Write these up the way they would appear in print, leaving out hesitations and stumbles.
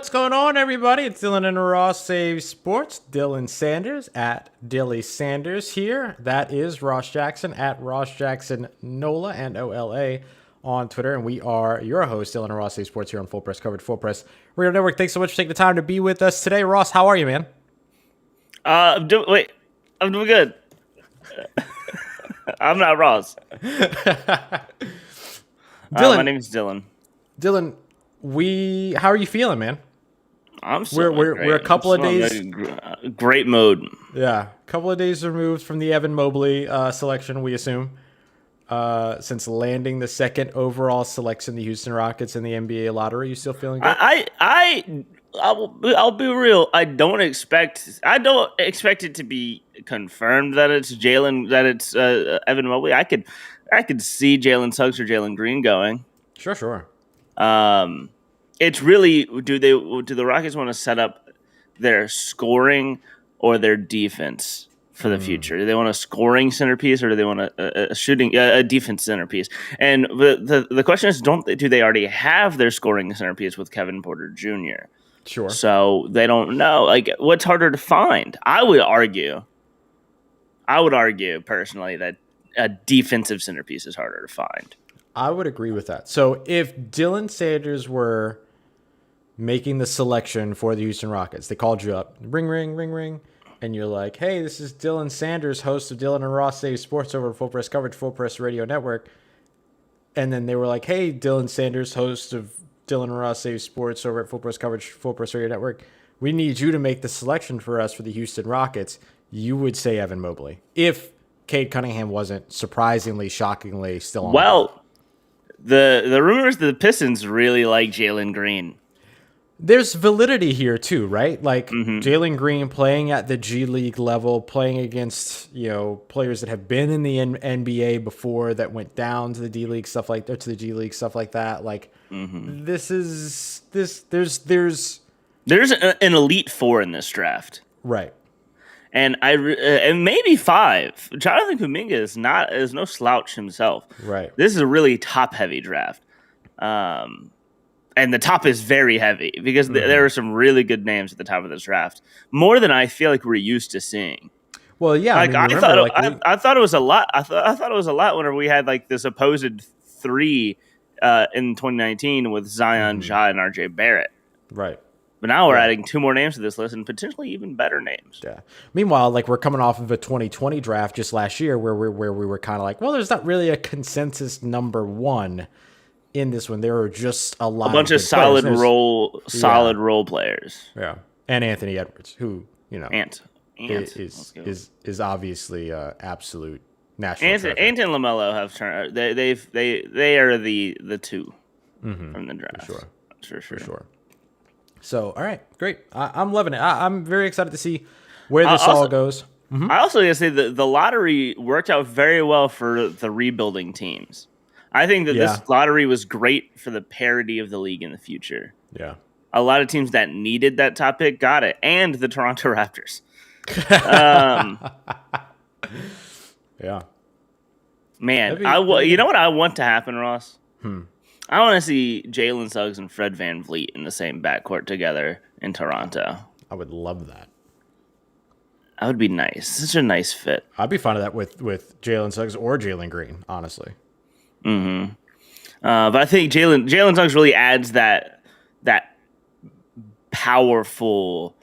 What's going on, everybody? It's Dylan and Ross Save Sports. Dylan Sanders at Dilly Sanders here. That is Ross Jackson at Ross Jackson Nola and OLA on Twitter. And we are your host, Dylan and Ross Save Sports here on Full Press Coverage, Full Press Radio Network. Thanks so much for taking the time to be with us today. Ross, how are you, man? I'm doing good. I'm not Ross. Dylan, my name is Dylan. Dylan, how are you feeling, man? I'm we're a couple of days great mode. Yeah, a couple of days removed from the Evan Mobley selection, we assume, since landing the second overall selection, the Houston Rockets in the NBA lottery. You still feeling good? I'll be real. I don't expect it to be confirmed that it's Evan Mobley. I could see Jalen Suggs or Jalen Green going. Sure. It's really, do the Rockets want to set up their scoring or their defense for the future? Do they want a scoring centerpiece or do they want a defense centerpiece? And the question is, do they already have their scoring centerpiece with Kevin Porter Jr.? Sure. So they don't know. Like, what's harder to find? I would argue personally that a defensive centerpiece is harder to find. I would agree with that. So if Dylan Sanders were making the selection for the Houston Rockets, they called you up, ring, ring, ring, ring, and you're like, hey, this is Dylan Sanders, host of Dylan and Ross Save Sports over at Full Press Coverage, Full Press Radio Network. And then they were like, hey, Dylan Sanders, host of Dylan and Ross Save Sports over at Full Press Coverage, Full Press Radio Network. We need you to make the selection for us for the Houston Rockets. You would say Evan Mobley. If Cade Cunningham wasn't surprisingly, shockingly still on. Well, the rumors that the Pistons really like Jalen Green. There's validity here too, right? Like Jalen Green playing at the G League level, playing against players that have been in the NBA before that went down to the D League stuff like, or to the G League stuff like that. Like there's an Elite Four in this draft, right? And and maybe five. Jonathan Kuminga is no slouch himself. Right. This is a really top heavy draft. And the top is very heavy because there are some really good names at the top of this draft. More than I feel like we're used to seeing. Well, yeah. I thought it was a lot. I thought it was a lot whenever we had like the supposed three in 2019 with Zion, Ja, and RJ Barrett. Right. But now we're adding two more names to this list and potentially even better names. Yeah. Meanwhile, like we're coming off of a 2020 draft just last year where we were kind of like, well, there's not really a consensus number one in this one. There are just a bunch of solid role players. Yeah. And Anthony Edwards, who, Ant is obviously absolute national treasure. Ant and LaMelo have turned. They are the two from the draft. For sure. So, all right, great. I'm loving it. I'm very excited to see where this all goes. I also gotta say the lottery worked out very well for the rebuilding teams. I think that this lottery was great for the parity of the league in the future. Yeah. A lot of teams that needed that top pick got it, and the Toronto Raptors. Yeah. Man, you know what I want to happen, Ross? I want to see Jalen Suggs and Fred VanVleet in the same backcourt together in Toronto. I would love that. That would be nice. Such a nice fit. I'd be fine with that with Jalen Suggs or Jalen Green, honestly. But I think Jalen Suggs really adds that powerful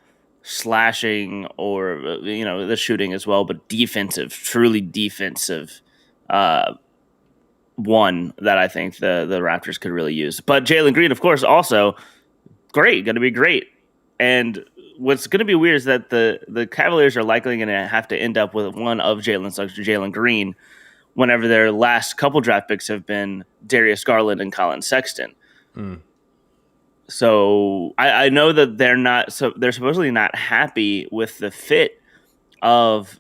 slashing or the shooting as well, but truly defensive one that I think the Raptors could really use. But Jalen Green, of course, also going to be great. And what's going to be weird is that the Cavaliers are likely going to have to end up with one of Jalen Suggs or Jalen Green whenever their last couple draft picks have been Darius Garland and Colin Sexton. So I know that they're supposedly not happy with the fit of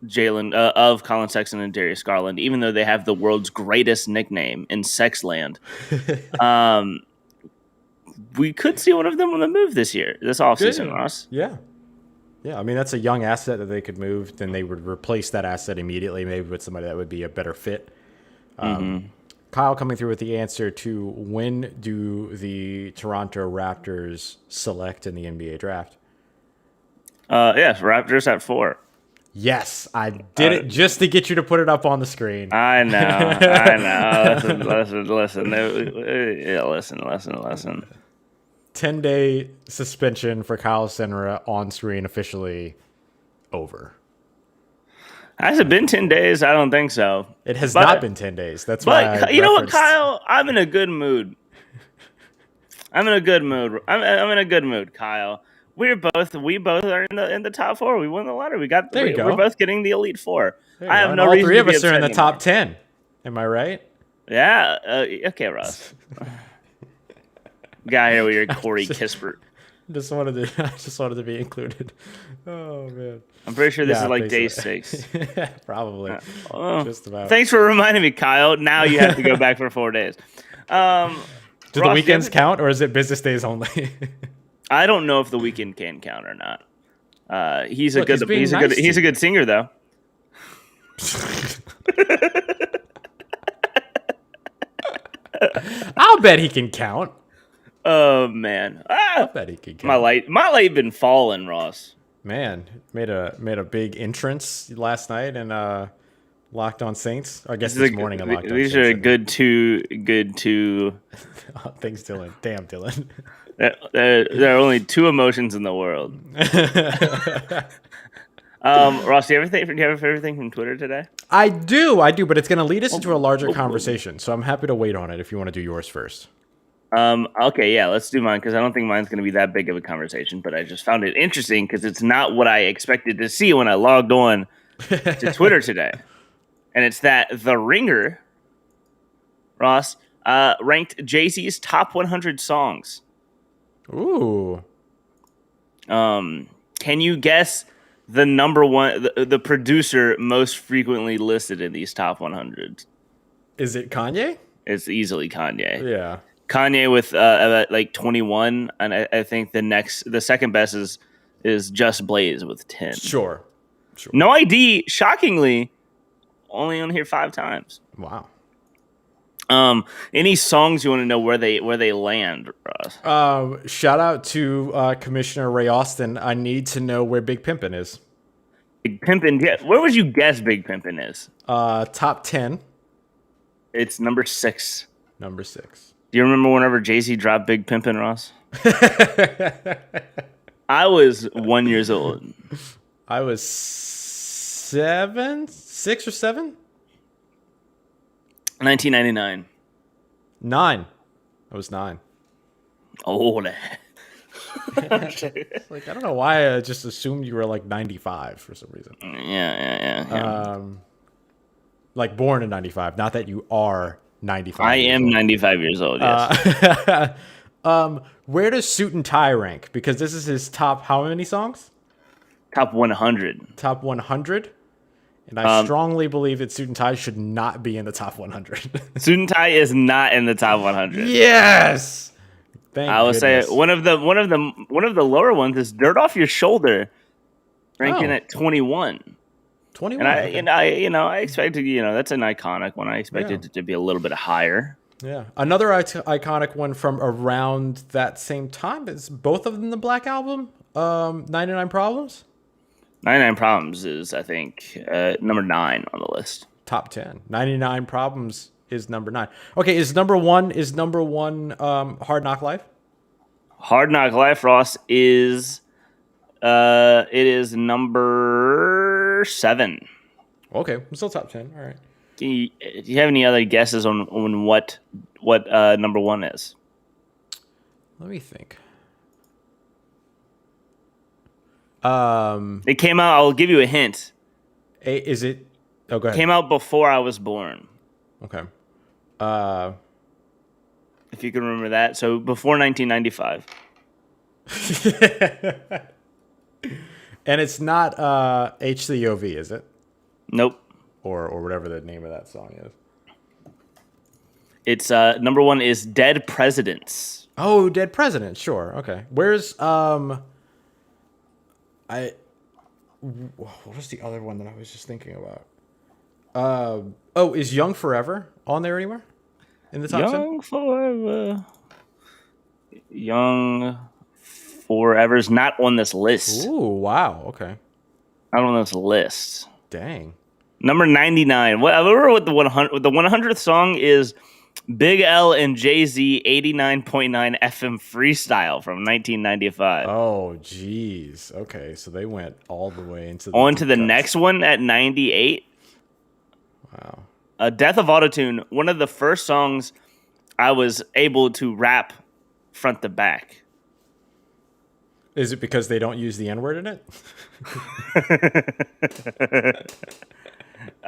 of Colin Sexton and Darius Garland, even though they have the world's greatest nickname in Sexland. We could see one of them on the move this offseason, Ross. Yeah. I mean, that's a young asset that they could move. Then they would replace that asset immediately, maybe with somebody that would be a better fit. Colin Kyle coming through with the answer to when do the Toronto Raptors select in the NBA draft? Yes, Raptors at 4. Yes, I did it just to get you to put it up on the screen. I know. Listen. Yeah, listen. 10-day suspension for Kyle Senra on screen officially over. Has it been 10 days? I don't think so. It has not been 10 days. That's why I But you know what, referenced. Kyle? I'm in a good mood. I'm in a good mood, Kyle. We both are in the top 4. We won the lottery. There you go. We're both getting the elite 4. There you I go. have And no all reason three to of be us are in upset the top anymore. 10. Am I right? Yeah. Okay, Ross. Guy here with your Corey Kispert. I just wanted to be included. Oh man. I'm pretty sure this is like day basically. 6. Probably. Oh, Just about. thanks for reminding me, Kyle. Now you have to go back for 4 days. Do Ross, the weekends count, or is it business days only? I don't know if the weekend can count or not. He's a Look, good he's a good singer though. I'll bet he can count. Oh man. I bet he can count. My light been falling, Ross. Man, made a big entrance last night and Locked on Saints. I guess this morning in Locked on Saints. These are good two. Oh, thanks, Dylan. Damn, Dylan. There are only 2 emotions in the world. Ross, do you have everything from Twitter today? I do, but it's going to lead us into a larger conversation. So I'm happy to wait on it if you want to do yours first. Okay, yeah, let's do mine because I don't think mine's going to be that big of a conversation, but I just found it interesting because it's not what I expected to see when I logged on to Twitter today. And it's that The Ringer, Ross, ranked Jay-Z's top 100 songs. Ooh. Can you guess the number one, the producer most frequently listed in these top 100? Is it Kanye? It's easily Kanye. Yeah. Kanye with like 21, and I think the second best is Just Blaze with 10. Sure. No ID, shockingly, only on here 5 times. Wow. Any songs you want to know where they land, Ross? Shout out to Commissioner Ray Austin. I need to know where Big Pimpin' is. Big Pimpin', yeah. Where would you guess Big Pimpin' is? Top 10. It's number 6. Number 6. Do you remember whenever Jay-Z dropped Big Pimpin', Ross? I was 1 year old. I was 6 or 7? 1999. 9. I was 9. Oh, like I don't know why I just assumed you were like 95 for some reason. Yeah. Like born in 95. Not that you are 95. I am 95 years old. Yes. Where does Suit and Tie rank? Because this is his top. How many songs? Top 100. Top 100. And I strongly believe that Suit and Tie should not be in the top 100. Suit and Tie is not in the top 100. Yes. I would say one of the lower ones is Dirt Off Your Shoulder, ranking at 21. 21. And I expected, that's an iconic one. I expected it to be a little bit higher. Yeah. Another iconic one from around that same time is both of them the Black Album. 99 Problems. 99 Problems is, I think, number 9 on the list. Top 10. 99 Problems is number 9. Okay, is number one Hard Knock Life? Hard Knock Life, Ross, is it is number 7. Okay, I'm still top 10. All right. Do you have any other guesses on what number 1 is? Let me think. It came out. I'll give you a hint. Is it? Oh, go ahead. Came out before I was born. Okay. If you can remember that. So before 1995. And it's not HCOV, is it? Nope. Or whatever the name of that song is. It's number 1 is Dead Presidents. Oh, Dead Presidents. Sure. Okay. Where's what was the other one that I was just thinking about? Is Young Forever on there anywhere? in the top 10? Young Forever. Young Forever's not on this list. Ooh, wow. Okay. Not on this list. Dang. Number 99. Whatever with the 100. The 100th song is Big L and Jay-Z 89.9 FM Freestyle from 1995. Oh, geez. Okay, so they went all the way into the On to deep the cuts. next one at 98. Wow. Death of Autotune. One of the first songs I was able to rap front to back. Is it because they don't use the N-word in it?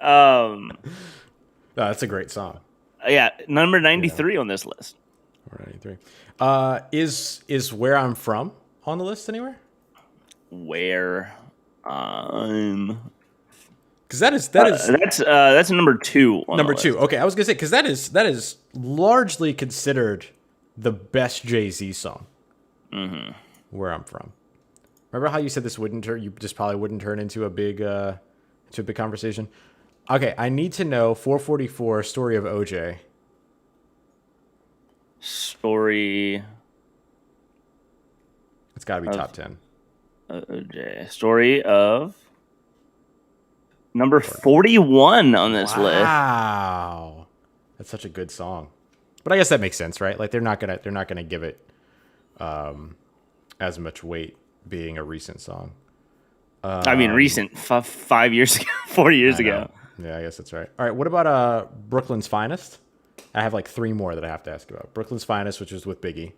No, that's a great song. Yeah, number 93 on this list. 93. Is Where I'm From on the list anywhere? Where I'm Because that is that's number 2 on number the 2. list. Okay, I was gonna say because that is largely considered the best Jay-Z song. Mm-hmm. Where I'm From. Remember how you said this wouldn't turn? You just probably wouldn't turn into a big conversation. Okay, I need to know 444 Story of OJ. Story It's got to be top 10. OJ. Story of number 41 on this list. Wow, that's such a good song. But I guess that makes sense, right? Like they're not gonna give it as much weight being a recent song. I mean, recent 5 years ago, 4 years ago. Yeah, I guess that's right. All right, what about Brooklyn's Finest? I have like 3 more that I have to ask about. Brooklyn's Finest, which is with Biggie.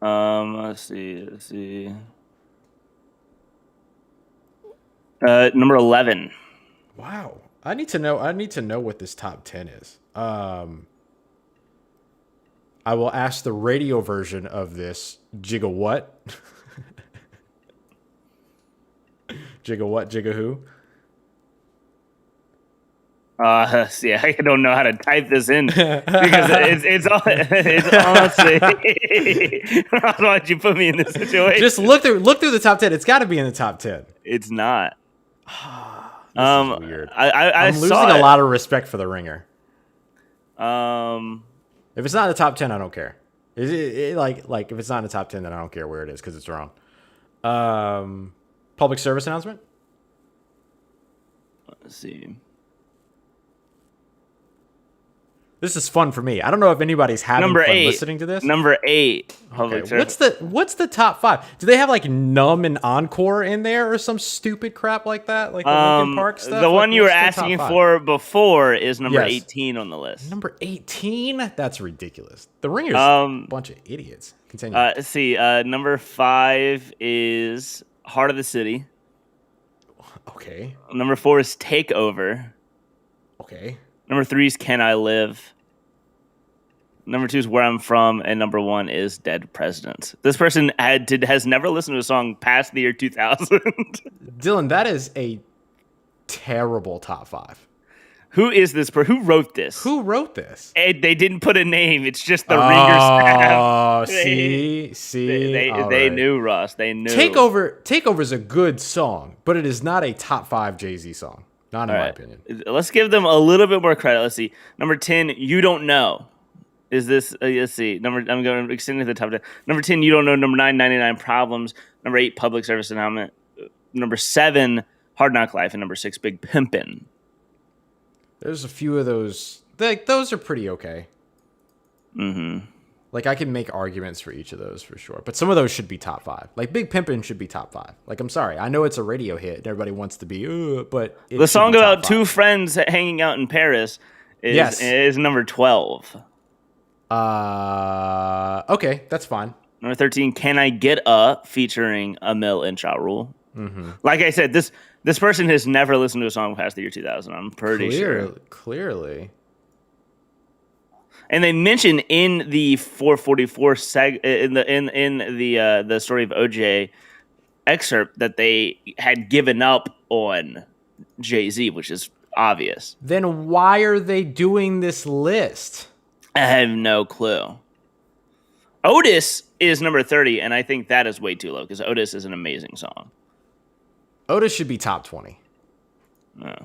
Let's see. Number 11. Wow, I need to know what this top 10 is. I will ask the radio version of this. Jigga what? Jigga what? Jigga who? See, I don't know how to type this in because it's honestly. Why'd you put me in this situation? Just look through the top 10. It's got to be in the top 10. It's not. This is weird. I'm losing a lot of respect for the Ringer. If it's not in the top 10, I don't care. Like if it's not in the top 10, then I don't care where it is because it's wrong. Public service announcement. Let's see. This is fun for me. I don't know if anybody's having Number fun 8. Listening to this. Number 8. Okay. What's the top 5? Do they have like Numb and Encore in there or some stupid crap like that? Like the Linkin Park stuff? The one Like, you were what's the top asking 5? for before is number Yes. 18 on the list. Number 18? That's ridiculous. The Ringer's a bunch of idiots. Continue. Let's see. Number 5 is Heart of the City. Okay. Number 4 is Takeover. Okay. Number 3 is Can I Live. Number 2 is Where I'm From, and number 1 is Dead Presidents. This person has never listened to a song past the year 2000. Dylan, that is a terrible top 5. Who is this person? Who wrote this? Who wrote this? They didn't put a name. It's just the Ringer staff. Oh, see. They knew, Ross. They knew. Takeover is a good song, but it is not a top 5 Jay-Z song. Not in my opinion. Let's give them a little bit more credit. Let's see. Number 10, You Don't Know. Is this? Let's see. I'm going to extend to the top 10. Number 10, You Don't Know. Number 9, 99 Problems. Number 8, Public Service Announcement. Number 7, Hard Knock Life. And number 6, Big Pimpin'. There's a few of those. Those are pretty okay. Mm-hmm. Like, I can make arguments for each of those for sure. But some of those should be top 5. Like, Big Pimpin' should be top 5. Like, I'm sorry. I know it's a radio hit and everybody wants to be, but it The should song be top about 5. 2 friends hanging out in Paris is number 12. Okay, that's fine. Number 13, Can I Get Up, featuring Amil and Ja Rule. Mm-hmm. Like I said, this person has never listened to a song past the year 2000. I'm pretty sure. Clearly. And they mention in the 444 in the story of OJ excerpt that they had given up on Jay-Z, which is obvious. Then why are they doing this list? I have no clue. Otis is number 30, and I think that is way too low because Otis is an amazing song. Otis should be top 20. Yeah.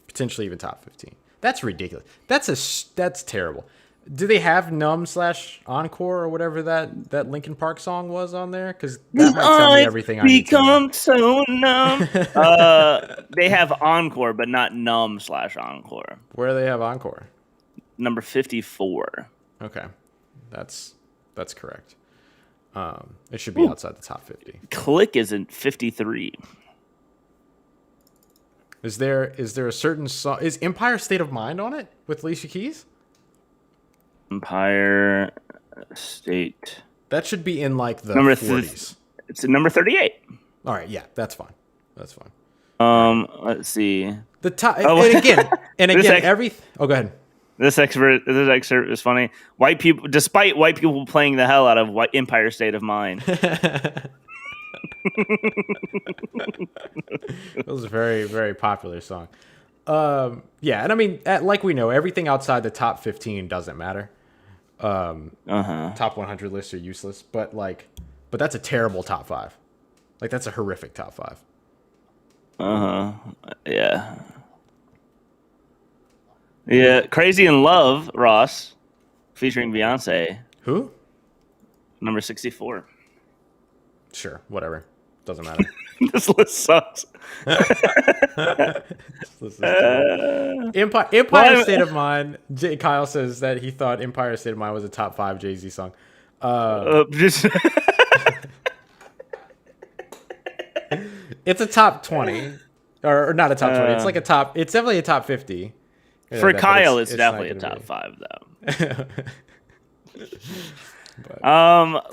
Potentially even top 15. That's ridiculous. That's terrible. Do they have Numb / Encore or whatever that Linkin Park song was on there? Because that might tell me I've everything I need to know. become so numb. They have Encore, but not Numb / Encore. Where do they have Encore? Number 54. Okay, that's correct. It should be Ooh. outside the top 50. Click is in 53. Is there a certain song? Is Empire State of Mind on it with Alicia Keys? Empire State. That should be in like the Number 40s. It's in number 38. All right, yeah, that's fine. That's fine. Let's see. The top, Oh. and again, This Oh, go ahead. This excerpt is funny. White people, despite white people playing the hell out of Empire State of Mind. It was a very, very popular song. Yeah, and I mean, like we know, everything outside the top 15 doesn't matter. Top 100 lists are useless, but that's a terrible top 5. Like, that's a horrific top 5. Yeah. Yeah. Crazy in Love, Ross, featuring Beyonce. Who? Number 64. Sure, whatever. Doesn't matter. This list sucks. Empire State of Mind. Kyle says that he thought Empire State of Mind was a top 5 Jay-Z song. It's a top 20. Or not a top 20. It's like a top. It's definitely a top 50. For Kyle, it's definitely a top 5, though.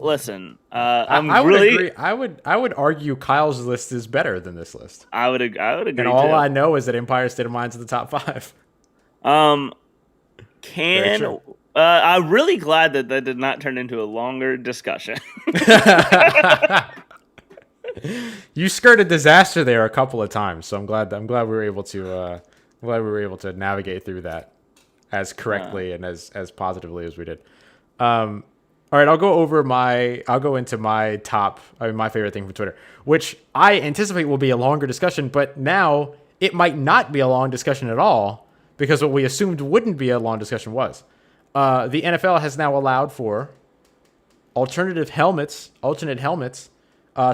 Listen, I would agree. I would argue Kyle's list is better than this list. I would agree. And all I know is that Empire State of Mind's in the top 5. I'm really glad that did not turn into a longer discussion. You skirted disaster there a couple of times, so I'm glad we were able to navigate through that as correctly and as positively as we did. All right, I'll go into my my favorite thing from Twitter, which I anticipate will be a longer discussion, but now it might not be a long discussion at all because what we assumed wouldn't be a long discussion was. The NFL has now allowed for alternate helmets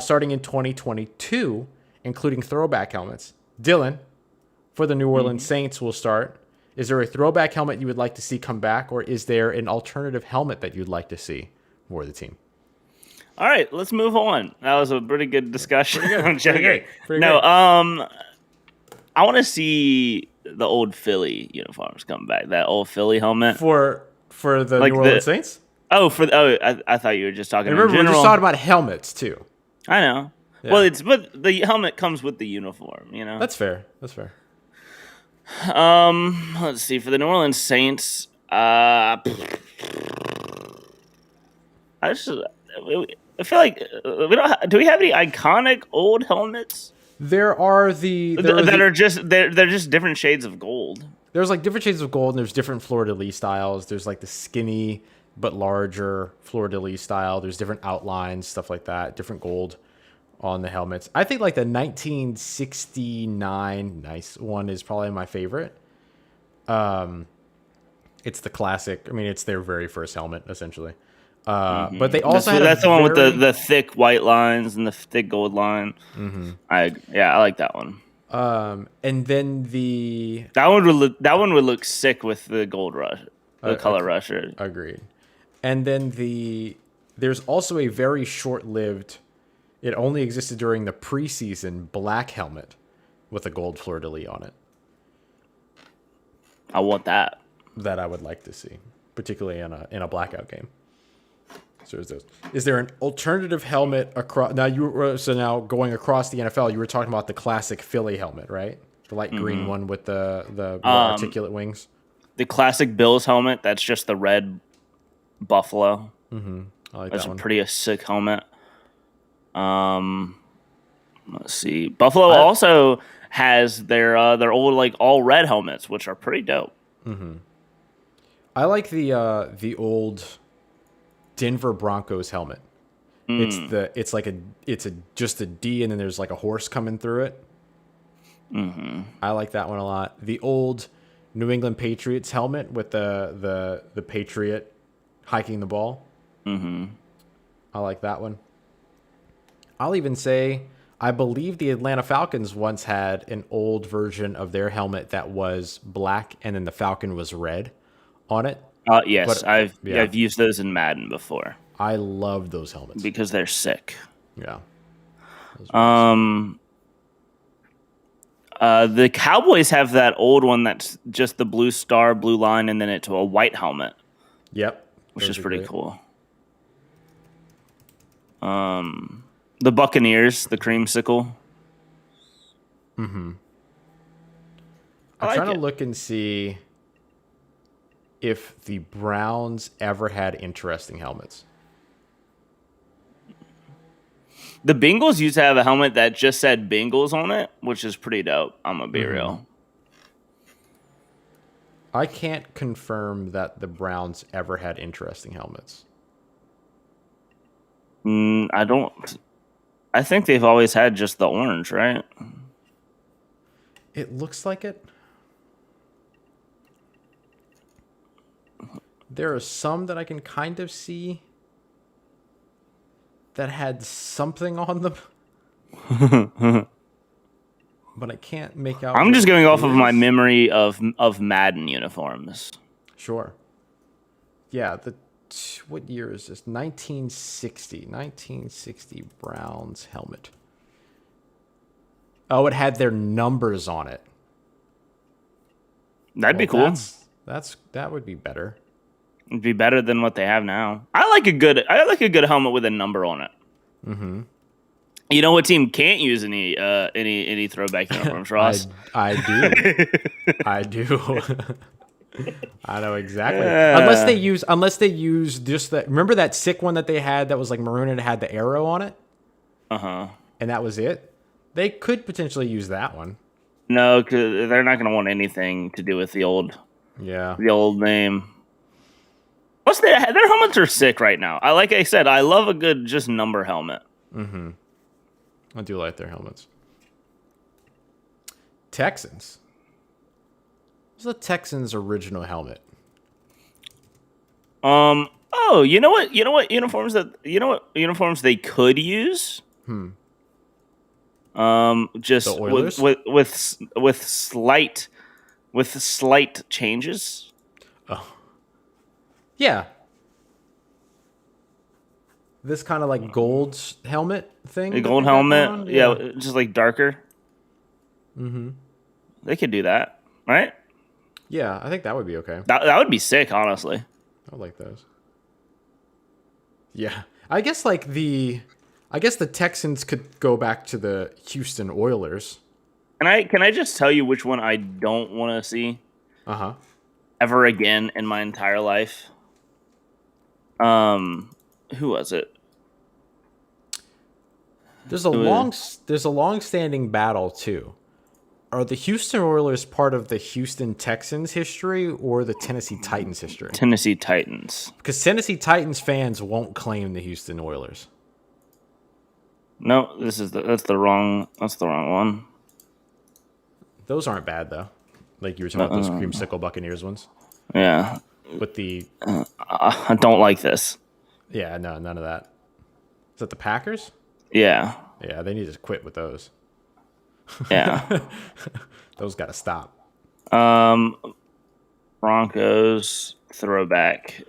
starting in 2022, including throwback helmets. Dylan, for the New Orleans Saints, will start. Is there a throwback helmet you would like to see come back, or is there an alternative helmet that you'd like to see for the team? All right, let's move on. That was a pretty good discussion. I'm joking. Pretty no, great. I want to see the old Philly uniforms come back. That old Philly helmet For the New Orleans Saints? I thought you were just talking And remember, in general. we're just talking about helmets, too. I know. Yeah. Well, but the helmet comes with the uniform, That's fair. Let's see. For the New Orleans Saints, I feel like we don't. Do we have any iconic old helmets? There are They're just different shades of gold. There's like different shades of gold, and there's different fleur-de-lis styles. There's like the skinny but larger fleur-de-lis style. There's different outlines, stuff like that. Different gold on the helmets. I think like the 1969 nice one is probably my favorite. It's the classic. I mean, it's their very first helmet, essentially. But they also that's the one with the thick white lines and the thick gold line. Mm-hmm. I like that one. And then that one would look sick with the gold rush, the color rusher. Agreed. And then there's also a very short-lived. It only existed during the preseason black helmet with a gold fleur-de-lis on it. I want that. That I would like to see, particularly in a blackout game. So is there an alternative helmet across? Now now going across the NFL, you were talking about the classic Philly helmet, right? The light green one with the more articulate wings. The classic Bills helmet. That's just the red buffalo. Mm-hmm. I like that's that one. A sick helmet. Let's see. Buffalo also has their old like all red helmets, which are pretty dope. Mm-hmm. I like the old Denver Broncos helmet. It's just a D, and then there's like a horse coming through it. Mm-hmm. I like that one a lot. The old New England Patriots helmet with the Patriot hiking the ball. Mm-hmm. I like that one. I'll even say I believe the Atlanta Falcons once had an old version of their helmet that was black and then the Falcon was red on it. Yes, But yeah, I've used those in Madden before I love those helmets. because they're sick. Yeah. Those are awesome. The Cowboys have that old one that's just the blue star, blue line, and then it's a white helmet, Yep. which Those is are pretty great. cool. The Buccaneers, the creamsicle. I'm I trying like to it. look and see if the Browns ever had interesting helmets. The Bengals used to have a helmet that just said Bengals on it, which is pretty dope. I'm gonna be real. I can't confirm that the Browns ever had interesting helmets. I don't. I think they've always had just the orange, right? It looks like it. There are some that I can kind of see that had something on them, but I can't make out. I'm what just going it off of my is. memory of Madden uniforms. Sure. Yeah. What year is this? 1960. 1960 Browns helmet. Oh, it had their numbers on it. That'd be Well, cool. that would be better. It'd be better than what they have now. I like a good helmet with a number on it. Mm-hmm. You know what team can't use any throwback uniforms, Ross? I do. I do. I know exactly. Unless they use just that. Remember that sick one that they had that was like maroon and it had the arrow on it, and that was it. They could potentially use that one. No, because they're not going to want anything to do with the old Yeah. name. What's their helmets are sick right now. Like I said, I love a good just number helmet. I do like their helmets. Texans. What's the Texans' original helmet? Oh, you know what uniforms they could use? Just The Oilers? with slight changes. Yeah. This kind of like gold helmet thing. The that gold they got going helmet, on? yeah, just like darker. Mm-hmm. They could do that, right? Yeah, I think that would be okay. That would be sick, honestly. I would like those. Yeah. I guess the Texans could go back to the Houston Oilers. Can I just tell you which one I don't want to see ever again in my entire life? Who was it? There's a long-standing battle too. Are the Houston Oilers part of the Houston Texans history or the Tennessee Titans history? Tennessee Titans. Because Tennessee Titans fans won't claim the Houston Oilers. No, that's the wrong one. Those aren't bad though. Like you were talking about those creamsicle Buccaneers ones. Yeah. With the I don't like this. yeah, no, none of that. Is that the Packers? Yeah. Yeah, they need to quit with those. Yeah. Those got to stop. Broncos throwback.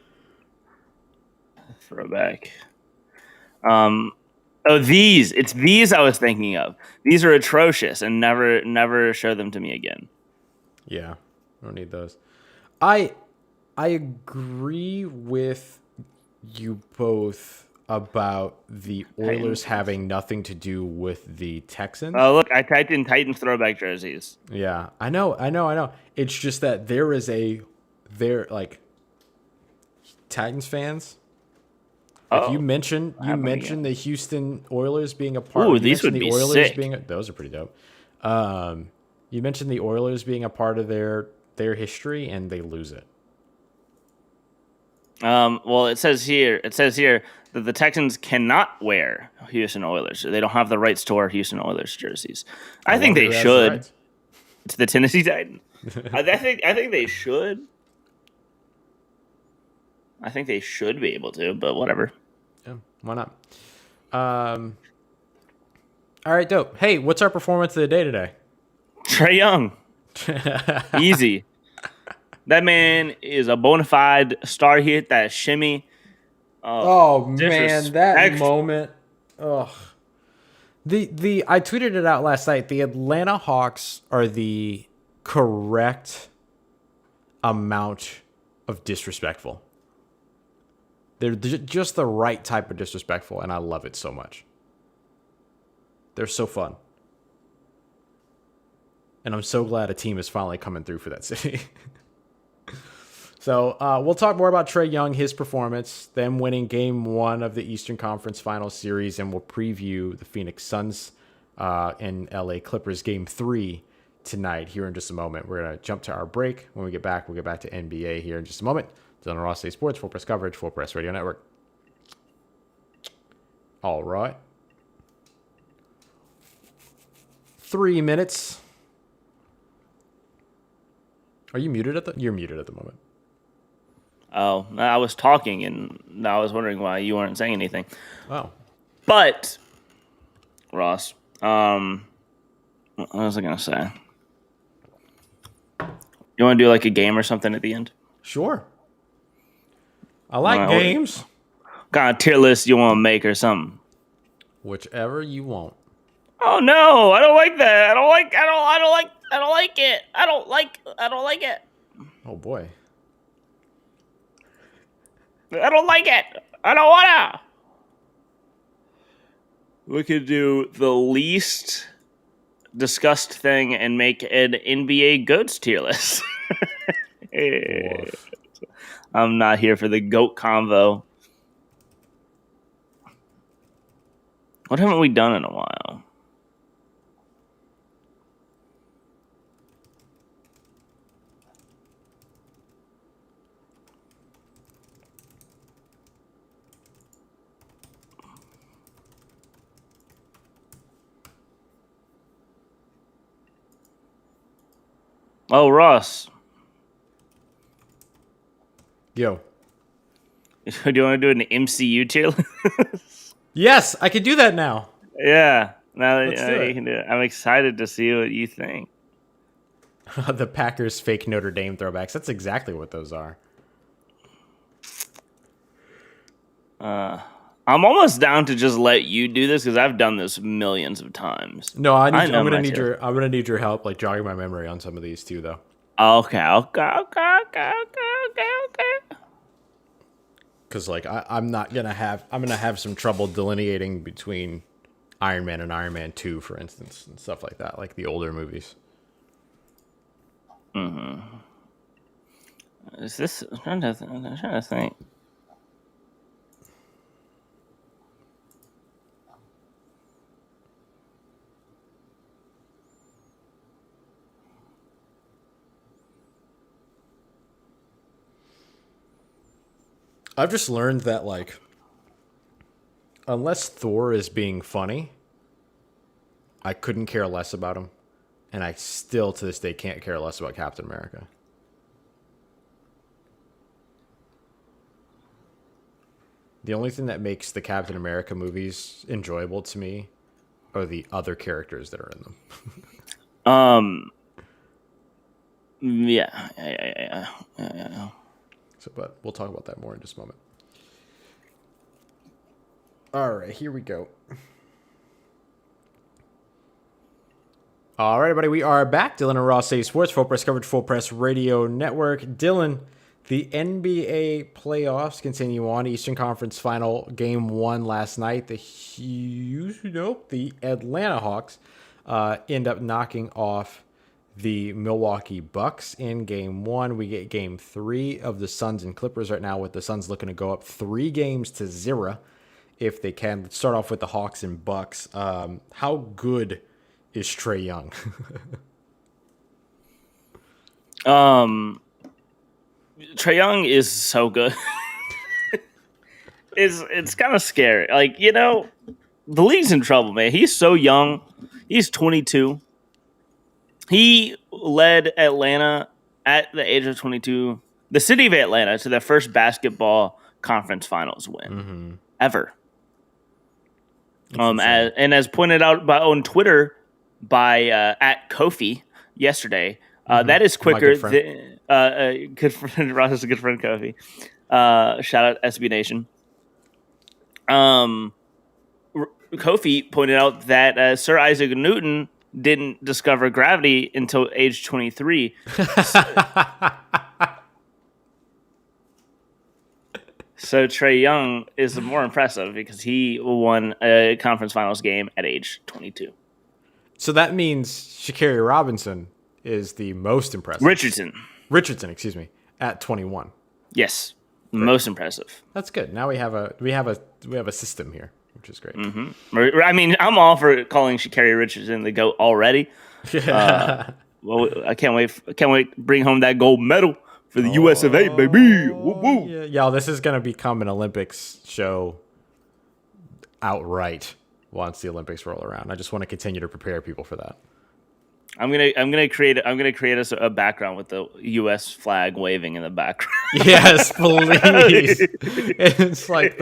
It's these I was thinking of. These are atrocious and never show them to me again. Yeah, I don't need those. I agree with you both about the Oilers having nothing to do with the Texans. Oh, look, I typed in Titans throwback jerseys. Yeah, I know. It's just that they're like Titans fans. Like you mentioned the Houston Oilers being a part. Ooh, these would be sick. Those are pretty dope. You mentioned the Oilers being a part of their history, and they lose it. Well, it says here that the Texans cannot wear Houston Oilers. They don't have the rights to wear Houston Oilers jerseys. I think they should. It's the Tennessee Titans. I think they should. I think they should be able to, but whatever. Yeah, why not? Um, all right, dope. Hey, what's our performance of the day today? Trae Young, easy. That man is a bona fide star. He hit that shimmy. Oh, Oh man, that disrespect. moment. Ugh. The I tweeted it out last night. The Atlanta Hawks are the correct amount of disrespectful. They're just the right type of disrespectful, and I love it so much. They're so fun. And I'm so glad a team is finally coming through for that city. So we'll talk more about Trae Young, his performance, them winning Game 1 of the Eastern Conference Final Series, and we'll preview the Phoenix Suns and LA Clippers Game 3 tonight here in just a moment. We're going to jump to our break. When we get back, we'll get back to NBA here in just a moment. Dylan Ross State Sports, Full Press Coverage, Full Press Radio Network. All right. 3 minutes. Are you muted at the? You're muted at the moment. Oh, I was talking and I was wondering why you weren't saying anything. Oh. But Ross, what was I gonna say? You want to do like a game or something at the end? Sure. I like games. Kind of tier list you want to make or something? Whichever you want. Oh no, I don't like that. I don't like it. I don't like it. Oh boy. I don't like it. I don't wanna. We could do the least discussed thing and make an NBA GOATs tier list. I'm not here for the GOAT convo. What haven't we done in a while? Oh, Ross. Yo. Do you want to do an MCU tier list? Yes, I can do that now. Yeah. Now Let's do that it. you can do it. I'm excited to see what you think. The Packers fake Notre Dame throwbacks. That's exactly what those are. I'm almost down to just let you do this because I've done this millions of times. No, I'm know gonna my need tier. I'm gonna need your help, like jogging my memory on some of these too, though. Okay. Because like I'm gonna have some trouble delineating between Iron Man and Iron Man 2, for instance, and stuff like that, like the older movies. Is this? I'm trying to think. I've just learned that like unless Thor is being funny, I couldn't care less about him. And I still to this day can't care less about Captain America. The only thing that makes the Captain America movies enjoyable to me are the other characters that are in them. Yeah. So, but we'll talk about that more in just a moment. All right, here we go. All right, everybody, we are back. Dylan and Ross Save Sports, Full Press Coverage, Full Press Radio Network. Dylan, the NBA playoffs continue on. Eastern Conference Final Game 1 last night. The Atlanta Hawks end up knocking off the Milwaukee Bucks in Game 1. We get Game 3 of the Suns and Clippers right now, with the Suns looking to go up 3-0 if they can. Let's start off with the Hawks and Bucks. How good is Trae Young? Trae Young is so good. It's kind of scary. Like, the league's in trouble, man. He's so young. He's 22. He led Atlanta at the age of 22, the city of Atlanta, to their first basketball conference finals win ever. As pointed out on Twitter by at Kofi yesterday, that is My quicker good friend. than good friend Ross is a good friend Kofi. Shout out SB Nation. Kofi pointed out that Sir Isaac Newton didn't discover gravity until age 23. So TRAE Young is more impressive because he won a conference finals game at age 22. So that means Sha'Carri Robinson is the most impressive. Richardson, excuse me, at 21. Yes, most impressive. That's good. Now we have a system here, which is great. I mean, I'm all for calling Sha'Carri Richardson the GOAT already. Well, I can't wait to bring home that gold medal for the US of A, baby. Woo woo. Yeah, this is going to become an Olympics show outright once the Olympics roll around. I just want to continue to prepare people for that. I'm gonna create us a background with the U.S. flag waving in the background. Yes, please. It's like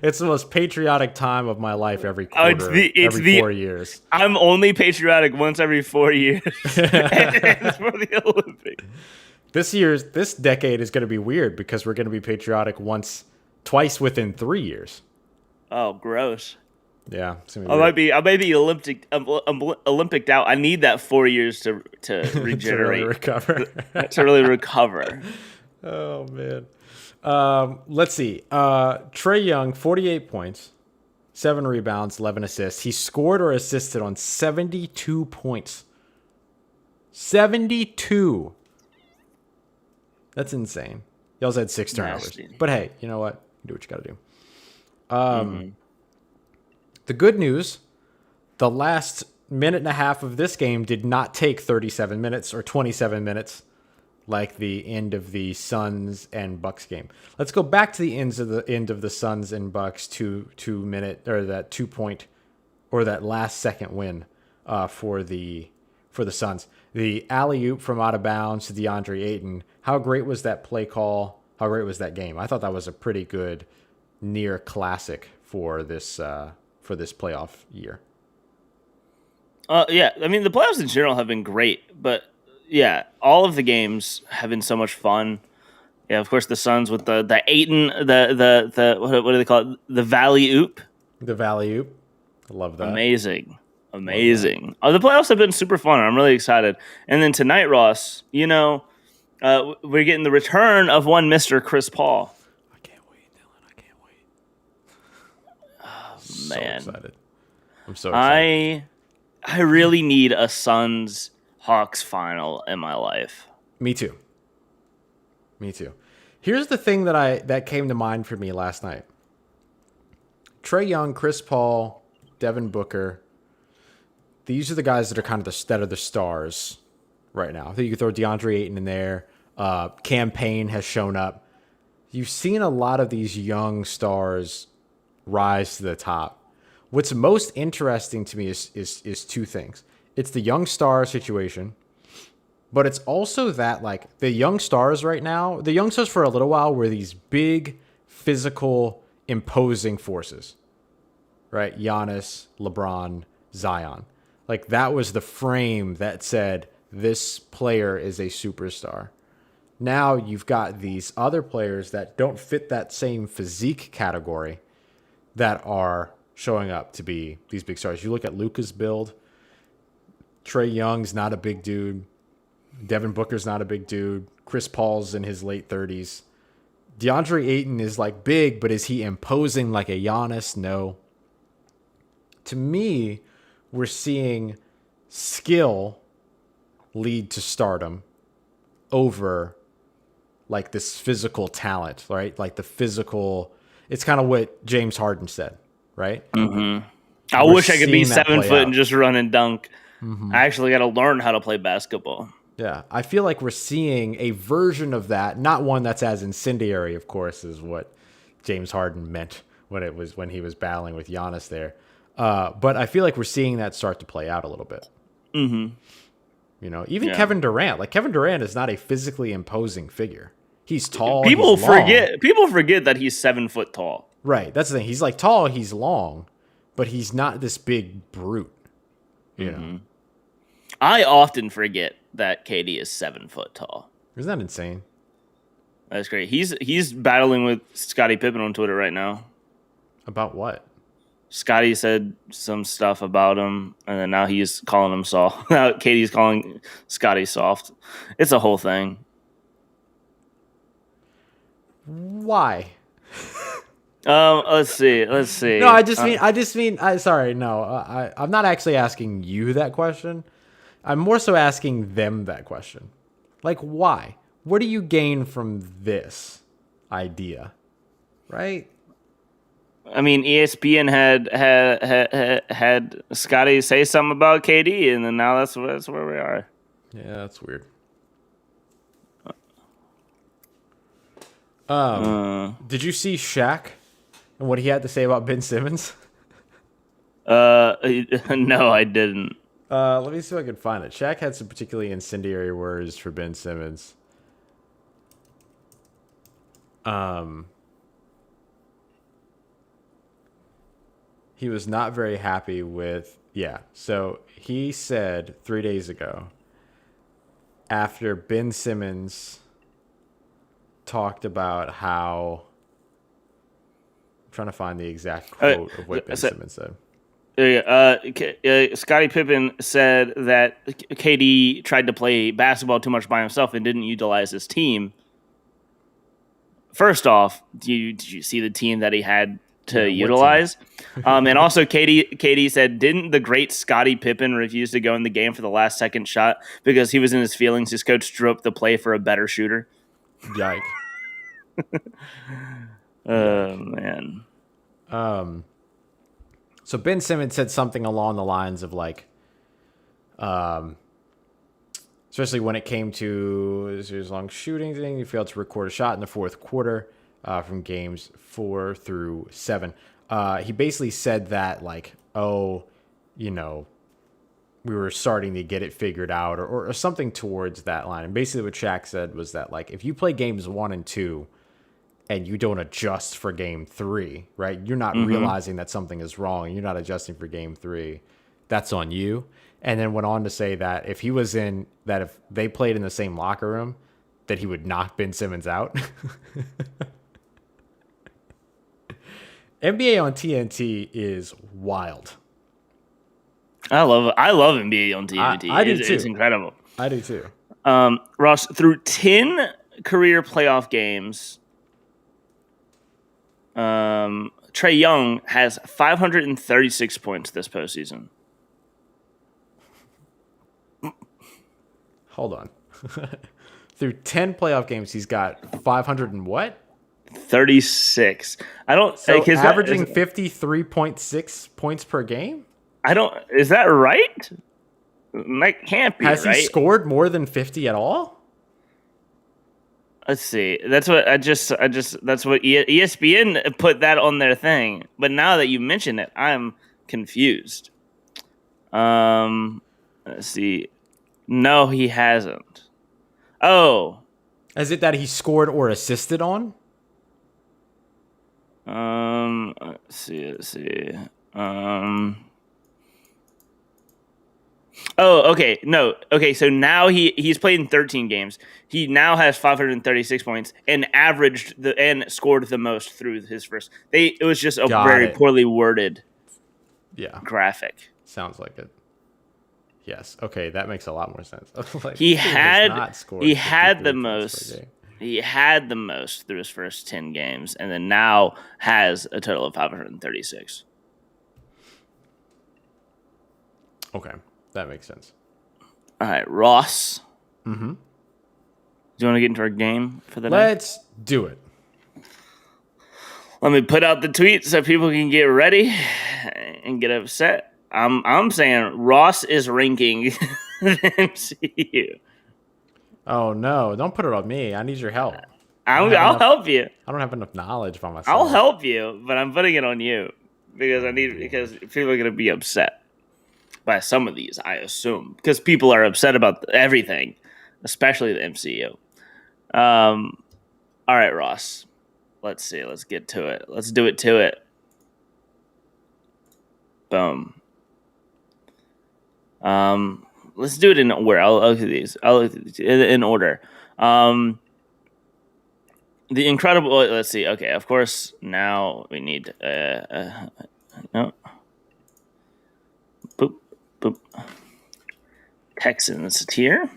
it's the most patriotic time of my life every quarter, every 4 years. I'm only patriotic once every 4 years. And it's for the Olympics. This decade is going to be weird because we're going to be patriotic twice within 3 years. Oh, gross. Yeah, I might be Olympic out. I need that 4 years to regenerate, to really recover. To really recover. Oh man. Let's see. TRAE Young, 48 points, 7 rebounds, 11 assists. He scored or assisted on 72 points. 72. That's insane. He also had 6 turnovers. Nasty. But hey, you know what? Do what you got to do. The good news, the last minute and a half of this game did not take 37 minutes or 27 minutes like the end of the Suns and Bucks game. Let's go back to the end of the Suns and Bucks 2-minute or that 2-point or that last second win for the Suns. The alley-oop from out of bounds to DeAndre Ayton. How great was that play call? How great was that game? I thought that was a pretty good near classic for this playoff year. Yeah, I mean the playoffs in general have been great, but yeah, all of the games have been so much fun. Yeah, of course the Suns with the Ayton, the what do they call it? The Valley Oop. The Valley Oop. I love that. Amazing. The playoffs have been super fun. I'm really excited. And then tonight, Ross, we're getting the return of one Mr. Chris Paul. I can't wait, Dylan. I can't wait. Oh, man. So excited. I'm so excited. I really need a Suns Hawks final in my life. Me too. Here's the thing that came to mind for me last night. TRAE Young, Chris Paul, Devin Booker. These are the guys that are kind of the stars right now. I think you could throw DeAndre Ayton in there. Cam Payne has shown up. You've seen a lot of these young stars rise to the top. What's most interesting to me is two things. It's the young star situation, but it's also that like the young stars right now, the young stars for a little while were these big, physical, imposing forces, right? Giannis, LeBron, Zion. Like that was the frame that said this player is a superstar. Now you've got these other players that don't fit that same physique category that are showing up to be these big stars. You look at Luka's build. TRAE Young's not a big dude. Devin Booker's not a big dude. Chris Paul's in his late 30s. DeAndre Ayton is like big, but is he imposing like a Giannis? No. To me, we're seeing skill lead to stardom over like this physical talent, right? Like the physical, it's kind of what James Harden said, right? Mm-hmm. I wish I could be 7 foot and just run and dunk. Mm-hmm. I actually got to learn how to play basketball. Yeah, I feel like we're seeing a version of that, not one that's as incendiary, of course, as what James Harden meant when he was battling with Giannis there. But I feel like we're seeing that start to play out a little bit. Mm-hmm. You know, even Yeah. Kevin Durant. Like Kevin Durant is not a physically imposing figure. He's tall. People He's long. forget. People forget that he's 7 foot tall. Right. That's the thing. He's like tall. He's long, but he's not this big brute. You know, I often forget that KD is 7 foot tall. isn't that insane? That's great. He's battling with Scottie Pippen on Twitter right now. About what? Scottie said some stuff about him, and then now he's calling him soft. Now Katie's calling Scottie soft. It's a whole thing. Why? Let's see. No, I just mean. Sorry, no. I'm not actually asking you that question. I'm more so asking them that question. Like, why? What do you gain from this idea? Right? I mean, ESPN had Scottie say something about KD, and then now that's where we are. Yeah, that's weird. Did you see Shaq and what he had to say about Ben Simmons? No, I didn't. Let me see if I can find it. Shaq had some particularly incendiary words for Ben Simmons. He was not very happy with, so he said 3 days ago, after Ben Simmons talked about how, I'm trying to find the exact quote of what Ben Simmons said. Scottie Pippen said that KD tried to play basketball too much by himself and didn't utilize his team. First off, did you see the team that he had to utilize? And also, KD said, didn't the great Scottie Pippen refuse to go in the game for the last second shot because he was in his feelings? His coach drew up the play for a better shooter. Yike. Oh, man. So Ben Simmons said something along the lines of like, especially when it came to his long shooting thing, he failed to record a shot in the fourth quarter from games 4 through 7. He basically said that like, oh, you know, we were starting to get it figured out or something towards that line. And basically what Shaq said was that like, if you play games 1 and 2 and you don't adjust for game 3, right? You're not realizing that something is wrong. You're not adjusting for game 3. That's on you. And then went on to say that if they played in the same locker room, that he would knock Ben Simmons out. NBA on TNT is wild. I love NBA on TNT. I do too. It's incredible. I do too. Ross, through 10 career playoff games, TRAE Young has 536 points this postseason. Hold on. Through 10 playoff games, he's got 500 and what? 36. I don't. So averaging 53.6 points per game? I don't. Is that right? That can't be. Has right? he scored more than 50 at all? Let's see. That's what that's what ESPN put that on their thing. But now that you mention it, I'm confused. Let's see. No, he hasn't. Oh. Is it that he scored or assisted on? Let's see. Oh, okay. No. Okay, so now he's played in 13 games. He now has 536 points and and scored the most through his first. It was just a very poorly worded graphic. Sounds like it. Yes. Okay, that makes a lot more sense. Like, he had the most. He had the most through his first 10 games, and then now has a total of 536. Okay, that makes sense. All right, Ross. Mm-hmm. Do you want to get into our game for the night? Let's do it. Let me put out the tweet so people can get ready and get upset. I'm saying Ross is ranking the MCU. Oh no! Don't put it on me. I need your help. I'll help you. I don't have enough knowledge by myself. I'll help you, but I'm putting it on you because people are gonna be upset. by some of these, I assume, because people are upset about everything, especially the MCU. All right, Ross. Let's see. Let's get to it. Let's do it to it. Boom. Let's do it in order. I'll look at these. I'll look at these in order. The Incredible. Let's see. Okay, of course. Now we need. No. Boop boop. Texans tier.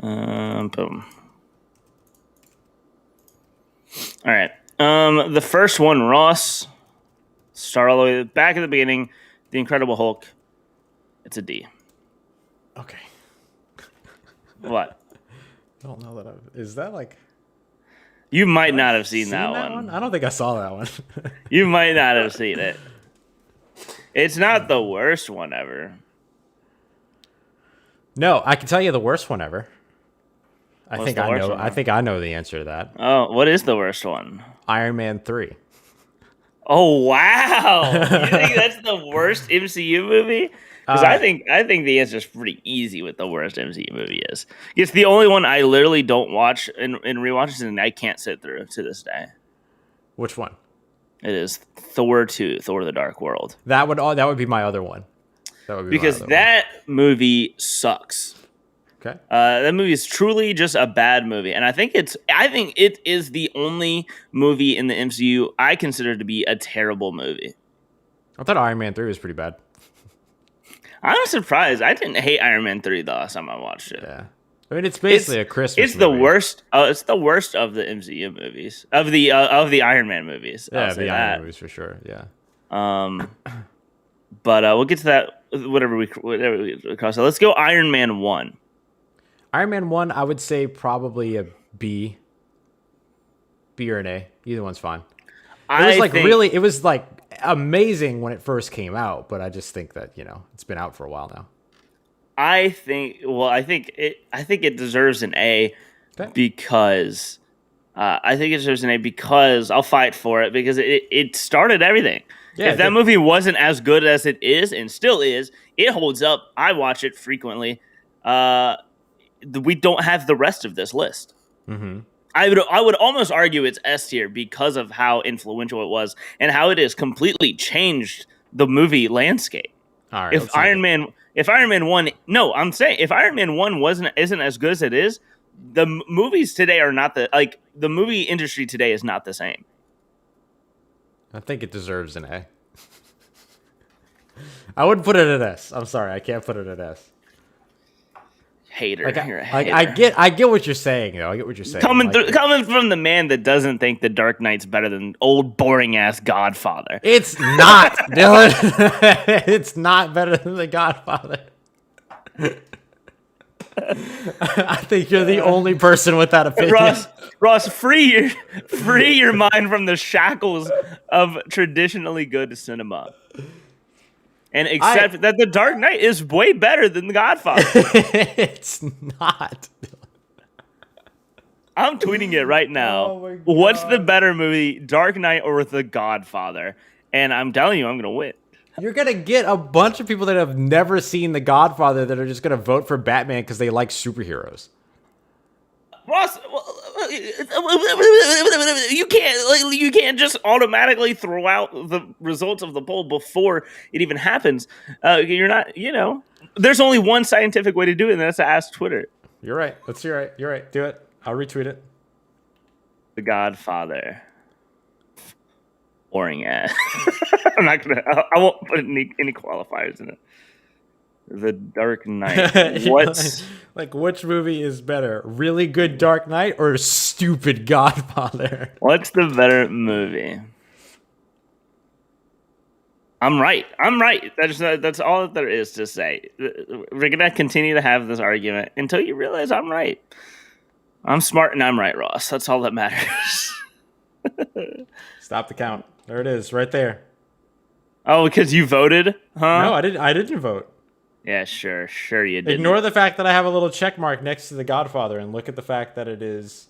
Boom. All right. The first one, Ross. Start all the way back at the beginning. The Incredible Hulk. It's a D. Okay. What? I don't know that is that like. You might not have seen that one. I don't think I saw that one. You might not have seen it. It's not the worst one ever. No, I can tell you the worst one ever. What's the worst one? I think I know the answer to that. Oh, what is the worst one? Iron Man 3. Oh wow! You think that's the worst MCU movie? Because I think the answer is pretty easy. What the worst MCU movie is? It's the only one I literally don't watch and rewatches, and I can't sit through to this day. Which one? It is Thor 2, Thor: The Dark World. That would be my other one. That would be because my other that movie sucks. Okay. That movie is truly just a bad movie, and I think it is the only movie in the MCU I consider to be a terrible movie. I thought Iron Man 3 was pretty bad. I'm surprised. I didn't hate Iron Man 3 the last time I watched it. Yeah. I mean, it's basically a Christmas It's the movie. worst. It's the worst of the MCU movies, of the Iron Man movies. Yeah, the Iron Man movies for sure. Yeah. But we'll get to that. Whatever we cross. So let's go Iron Man 1. Iron Man 1, I would say probably a B. B or an A. Either one's fine. It was like amazing when it first came out, but I just think that, it's been out for a while now. I think it deserves an A. Okay. Because I'll fight for it because it started everything. Yeah, if that movie wasn't as good as it is and still is, it holds up. I watch it frequently. We don't have the rest of this list. Mm-hmm. I would almost argue it's S tier because of how influential it was and how it has completely changed the movie landscape. All right. If Iron Man 1, no, I'm saying if Iron Man 1 isn't as good as it is, the movies today are not the movie industry today is not the same. I think it deserves an A. I wouldn't put it at S. I'm sorry, I can't put it at S. Hater. You're a hater. hater. I get what you're saying, though. I get what you're saying. Coming from the man that doesn't think The Dark Knight's better than old boring ass Godfather. It's not, Dylan. It's not better than The Godfather. I think you're the only person with that opinion. Ross, free your mind from the shackles of traditionally good cinema. And accept that The Dark Knight is way better than The Godfather. It's not. I'm tweeting it right now. Oh my God. What's the better movie, Dark Knight or The Godfather? And I'm telling you, I'm going to win. You're going to get a bunch of people that have never seen The Godfather that are just going to vote for Batman because they like superheroes. Ross, you can't just automatically throw out the results of the poll before it even happens. You're not, there's only one scientific way to do it, and that's to ask Twitter. You're right. You're right. Do it. I'll retweet it. The Godfather. Boring ass. I won't put any qualifiers in it. The Dark Knight. What's like which movie is better? Really good Dark Knight or stupid Godfather? What's the better movie? I'm right. That's all that there is to say. We're gonna continue to have this argument until you realize I'm right. I'm smart and I'm right, Ross. That's all that matters. Stop the count. There it is, right there. Oh, because you voted? Huh? No, I didn't vote. Yeah, sure you did. Ignore the fact that I have a little check mark next to The Godfather and look at the fact that it is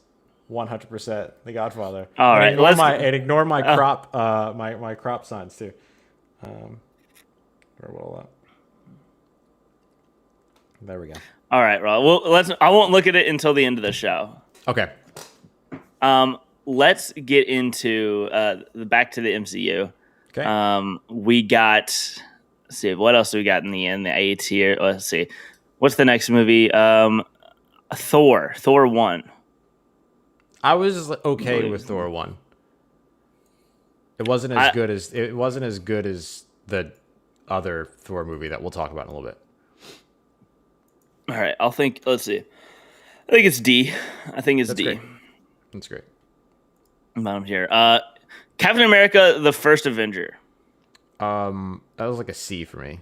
100% The Godfather. All right, Ignore my crop my crop signs too. Or roll up. There we go. All right, Rob. Well, I won't look at it until the end of the show. Okay. Let's get into back to the MCU. Okay. We got. Let's see, what else do we got in the A tier? Let's see, what's the next movie? Thor 1. I was okay with Thor 1. It wasn't as good as the other Thor movie that we'll talk about in a little bit. All right, let's see. I think it's D. That's D. Great. That's great. Bottom here. Captain America: The First Avenger. That was like a C for me.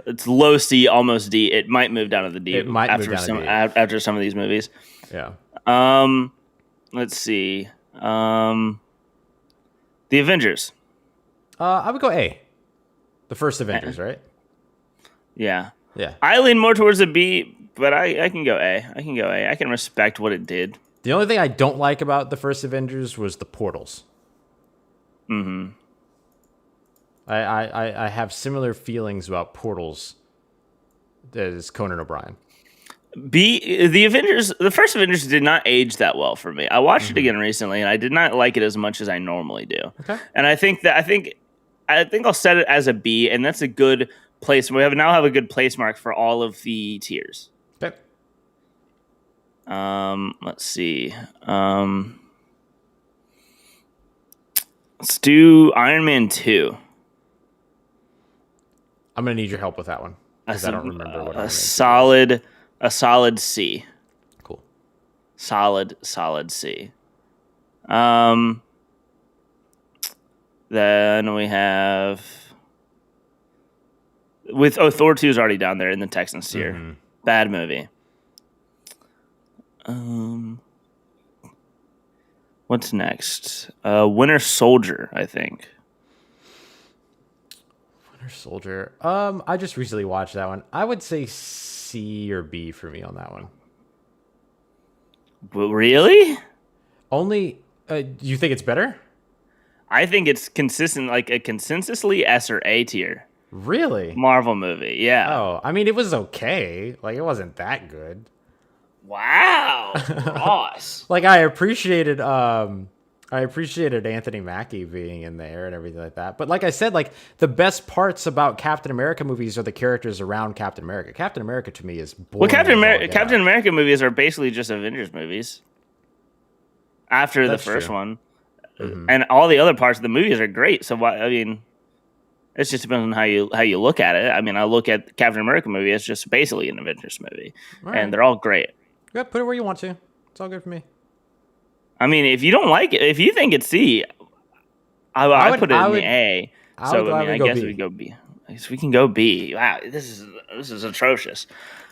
It's low C, almost D. It might move down to the D. It might move down to D after some of these movies. Yeah. Let's see. The Avengers. I would go A. The first Avengers, right? Yeah. Yeah. I lean more towards a B, but I can go A. I can respect what it did. The only thing I don't like about the first Avengers was the portals. Mm-hmm. I have similar feelings about portals as Conan O'Brien. The first Avengers did not age that well for me. I watched it again recently, and I did not like it as much as I normally do. Okay. And I think I'll set it as a B, and that's a good place. We now have a good place mark for all of the tiers. Okay. Let's see. Let's do Iron Man 2. I'm gonna need your help with that one because I don't remember what a solid C. Cool. Solid C. Then we have Thor 2 is already down there in the Texans tier. Mm-hmm. Bad movie. What's next? Winter Soldier, I think. Winter Soldier. I just recently watched that one. I would say C or B for me on that one. But really? Only you think it's better? I think it's consistent, like a consensusly S or A tier. Really? Marvel movie, yeah. Oh, I mean, it was okay. Like, it wasn't that good. Wow, Ross. Like, I appreciated Anthony Mackie being in there and everything like that. But like I said, like, the best parts about Captain America movies are the characters around Captain America. Captain America to me is boring. Well, Captain America movies are basically just Avengers movies. After the first one. Mm-hmm. And all the other parts of the movies are great. So why? I mean, it just depends on how you look at it. I mean, I look at the Captain America movie as just basically an Avengers movie, and they're all great. Yeah, put it where you want to. It's all good for me. I mean, if you don't like it, if you think it's C, I put it in the A. I guess we go B. I guess we can go B. Wow, this is atrocious.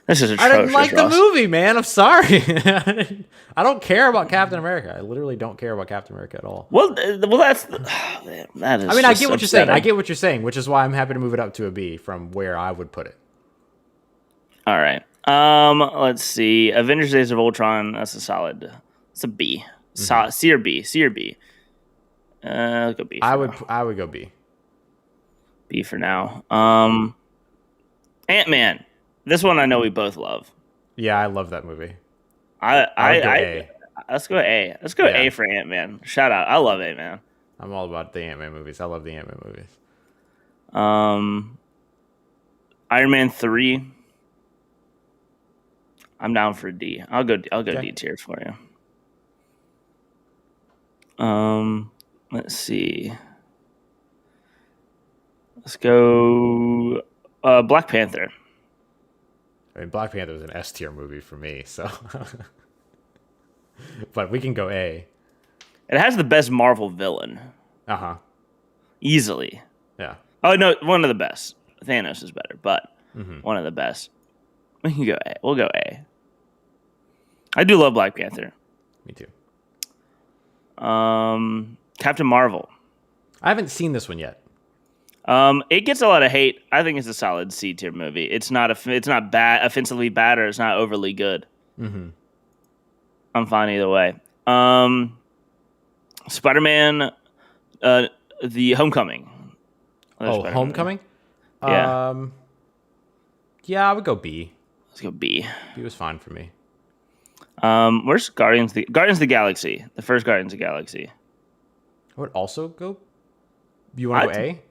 This is atrocious. I didn't like Ross. the movie, man. I'm sorry. I don't care about Captain America. I literally don't care about Captain America at all. Well, that is. I mean, I get what you're saying. I get what you're saying, which is why I'm happy to move it up to a B from where I would put it. All right. Let's see. Avengers: Days of Ultron. That's a solid. It's a B. Mm-hmm. C or B. C or B. I'll go B. I would go B. B for now. Ant-Man. This one I know we both love. Yeah, I love that movie. Let's go A. Let's go A for Ant-Man. Shout out. I love Ant-Man. I'm all about the Ant-Man movies. I love the Ant-Man movies. Iron Man 3. I'm down for D. I'll go D tier for you. Let's see. Let's go Black Panther. I mean, Black Panther was an S tier movie for me, so. But we can go A. It has the best Marvel villain. Uh-huh. Easily. Yeah. Oh, no, one of the best. Thanos is better, but one of the best. We can go A. We'll go A. I do love Black Panther. Me too. Captain Marvel. I haven't seen this one yet. It gets a lot of hate. I think it's a solid C tier movie. It's not bad, offensively bad, or it's not overly good. Mm-hmm. I'm fine either way. Spider-Man, the Homecoming. Other Oh, Spider-Man movie. Homecoming. Yeah, Um, yeah, I would go B. let's go B. B was fine for me. Where's Guardians of the Galaxy? The first Guardians of the Galaxy. I would also go. You want to I go A?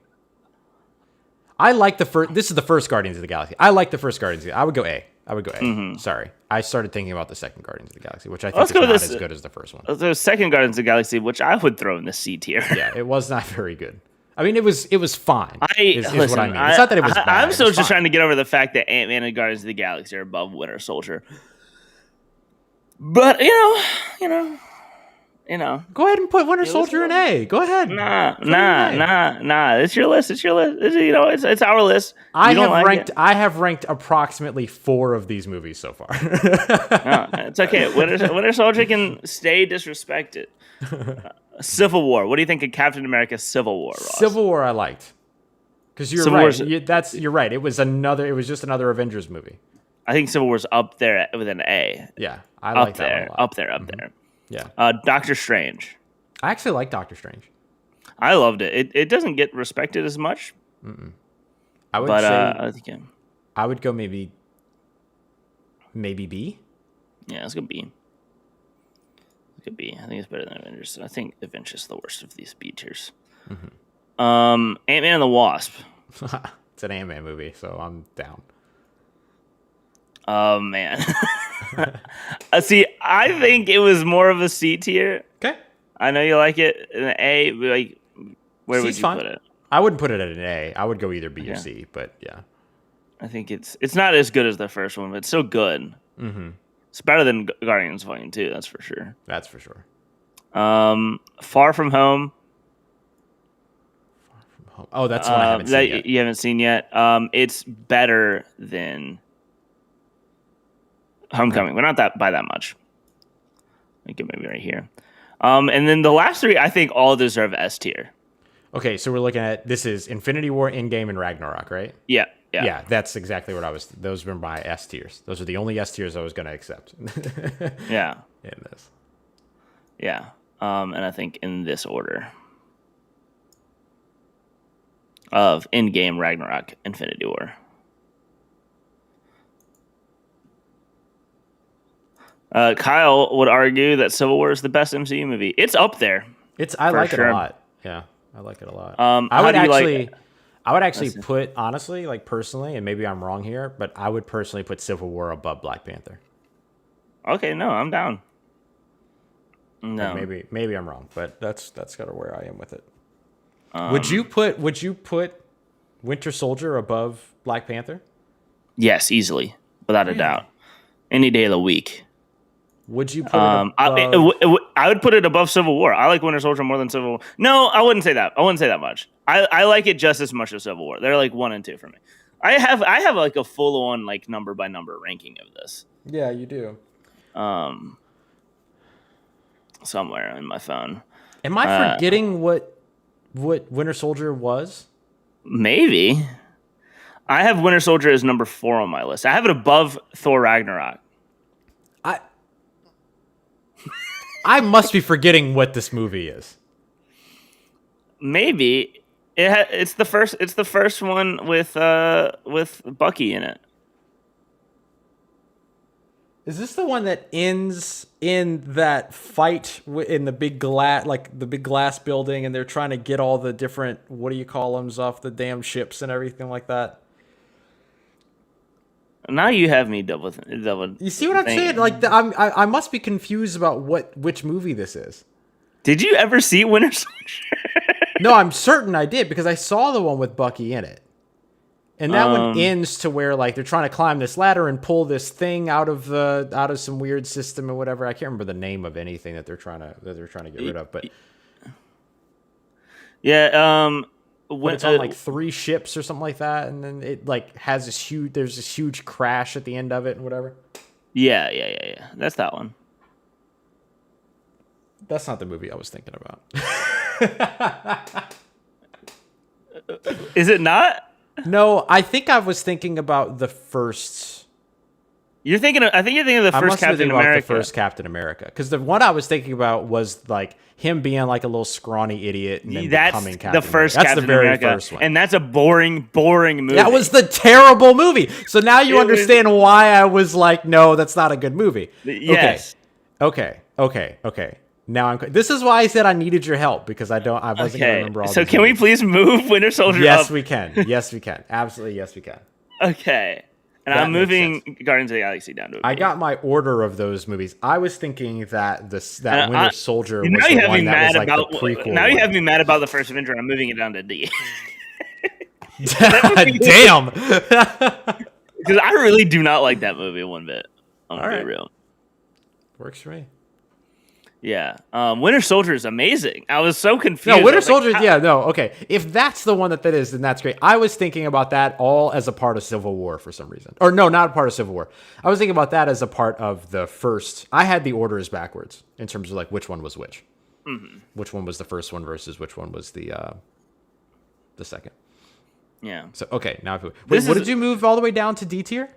I like the first. This is the first Guardians of the Galaxy. I like the first Guardians. I would go A. I would go A. Sorry, I started thinking about the second Guardians of the Galaxy, which I think Let's is go with not this. as good as the first one. The second Guardians of the Galaxy, which I would throw in the C tier. Yeah, it was not very good. I mean, it was fine. Is Listen, what I mean. It's not that it was bad. I'm still just just trying to get over the fact that Ant-Man and Guardians of the Galaxy are above Winter Soldier. But you know. Go ahead and put Winter Soldier in A. Go ahead. Nah. It's your list. It's it's our list. I You don't have like ranked. it? I have ranked approximately 4 of these movies so far. No, it's okay. Winter Soldier can stay disrespected. Civil War. What do you think of Captain America: Civil War, Ross? Civil War, I liked because you're Civil right. War's- You're right. It was just another Avengers movie. I think Civil War's up there with an A. Yeah, I Up like that one there, a lot. up there, up there. Yeah, Doctor Strange. I actually like Doctor Strange. I loved it. It doesn't get respected as much, I would but say I think I would go maybe B. yeah, it's gonna be. It could be. I think it's better than Avengers. I think Avengers is the worst of these B tiers. Ant-Man and the Wasp. It's an Ant-Man movie, so I'm down. Oh man. See, I think it was more of a C tier. Okay, I know you like it. An A, like, where would C's you fine. put it? I wouldn't put it at an A. I would go either B or Yeah. C, but yeah. I think it's not as good as the first one, but it's still good. Mm-hmm. It's better than Guardians Volume 2, that's for sure. That's for sure. Far From Home. Oh, that's one I haven't that seen yet. you haven't seen yet. It's better than Homecoming, but not that by that much. I think it may be right here. And then the last 3, I think all deserve S tier. Okay, so we're looking at this is Infinity War, Endgame, and Ragnarok, right? Yeah. Yeah, that's exactly what I was. Those were my S tiers. Those are the only S tiers I was going to accept. Yeah. In this. Yeah. And I think in this order of Endgame, Ragnarok, Infinity War. Kyle would argue that Civil War is the best MCU movie. It's up there. I like it sure. a lot. Yeah, I like it a lot. How do you like- I would actually put, honestly, like personally, and maybe I'm wrong here, but I would personally put Civil War above Black Panther. Okay, no, I'm down. No. Maybe I'm wrong, but that's kind of where I am with it. Would you put Winter Soldier above Black Panther? Yes, easily, without a doubt. Any day of the week. Would you put it above? I would put it above Civil War. I like Winter Soldier more than Civil War. No, I wouldn't say that. I wouldn't say that much. I like it just as much as Civil War. They're like 1 and 2 for me. I have like a full on like number by number ranking of this. Yeah, you do. Somewhere in my phone. Am I forgetting what Winter Soldier was? Maybe. I have Winter Soldier as number 4 on my list. I have it above Thor Ragnarok. I must be forgetting what this movie is. Maybe it's the first one with Bucky in it. Is this the one that ends in that fight in the big glass building, and they're trying to get all the different what do you call them off the damn ships and everything like that? Now you have me double. You see what I'm saying? Like I must be confused about which movie this is. Did you ever see Winter Soldier? No, I'm certain I did because I saw the one with Bucky in it. And that one ends to where like they're trying to climb this ladder and pull this thing out of some weird system or whatever. I can't remember the name of anything that they're trying to get rid of, but yeah, but it's on like 3 ships or something like that, and then it like has there's this huge crash at the end of it and whatever. Yeah. That's that one. That's not the movie I was thinking about. Is it not? No, I think I was thinking about the first You're thinking. I think you're thinking of the I first must have been Captain thinking about the America. first Captain America, because the one I was thinking about was like him being like a little scrawny idiot and then That's becoming Captain the first America. That's Captain the very America, first one. and that's a boring movie. That was the terrible movie. So now you It was- understand why I was like, no, that's not a good movie. Yes. Okay. Now this is why I said I needed your help, because I wasn't gonna remember all So these can we movies. please move Winter Soldier Yes, up? we can. Yes, we can. Absolutely, yes, we can. Okay. And That I'm makes moving Guardians of the Galaxy down to a B. I got my order of those movies. I was thinking that that And Winter Soldier was now you the have me one that was mad like about the prequel. now you one. have me mad about the first Avenger. I'm moving it down to D Damn. because I really do not like that movie one bit. I'm gonna All be right. real. Works for me. Yeah, Winter Soldier is amazing. I was so confused. No, I Winter was like, Soldier. Yeah, no. Okay, if that's the one that is, then that's great. I was thinking about that all as a part of Civil War for some reason, or no, not a part of Civil War. I was thinking about that as a part of the first. I had the orders backwards in terms of like which one was which. Mm-hmm. Which one was the first one versus which one was the second. Yeah, So okay, now what This is- did you move all the way down to D tier?